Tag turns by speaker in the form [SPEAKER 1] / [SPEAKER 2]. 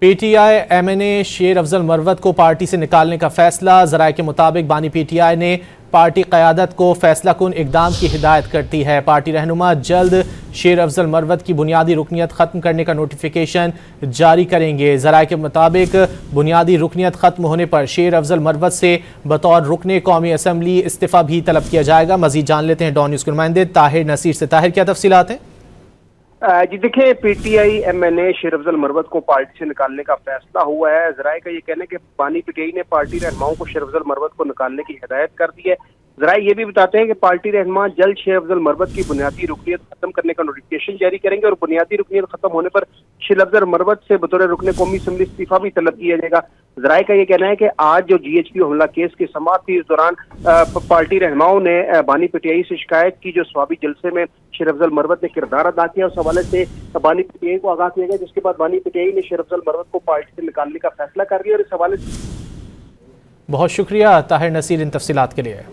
[SPEAKER 1] PTI MNA शेर अफजल मरवत को party से निकालने का फैसला। ज़राए के मुताबिक बानी पीटीआई ने पार्टी क़यादत को फैसला कुन इक़दाम की हिदायत करती है। पार्टी रहनुमा जल्द शेर अफजल मरवत की बुनियादी रुकनियत ख़त्म करने का नोटिफिकेशन जारी करेंगे। ज़राए के मुताबिक बुनियादी रुकनियत ख़त्म होने पर शेर अफजल मरवत से बतौर रुकने कौमी असम्बली इस्तीफ़ा भी तलब किया जाएगा। मज़ीद जान लेते हैं डॉन न्यूज़ के नुमाइंदे ताहिर नसीर से। ताहिर, क्या तफसीलात हैं?
[SPEAKER 2] जी देखिए, पीटीआई एमएनए शेर अफजल मरवत को पार्टी से निकालने का फैसला हुआ है। ज़राए का ये कहना है कि बानी पीटीआई ने पार्टी रहनुमाओं को शेर अफजल मरवत को निकालने की हिदायत कर दी है। ज़राए ये भी बताते हैं कि पार्टी रहनुमा जल्द शेर अफजल मरवत की बुनियादी रुकनियत खत्म करने का नोटिफिकेशन जारी करेंगे और बुनियादी रुकनियत खत्म होने पर शेर अफजल मरवत से बतौर रुकने कौमी असम्बली इस्तीफा भी तलब किया जाएगा। ज़राए का ये कहना है कि आज जो GHP हमला केस की समाअत थी, इस दौरान पार्टी रहनुमाओं ने बानी पीटीआई से शिकायत की जो स्वाबी जलसे में शेर अफजल मरवत ने किरदार अदा किया। उस हवाले से बानी पीटीआई को आगाह किया गया, जिसके बाद बानी पीटीआई ने शेर अफजल मरवत को पार्टी से निकालने का फैसला कर लिया। और इस हवाले से
[SPEAKER 1] बहुत शुक्रिया ताहिर नसीर इन तफसीलात के लिए।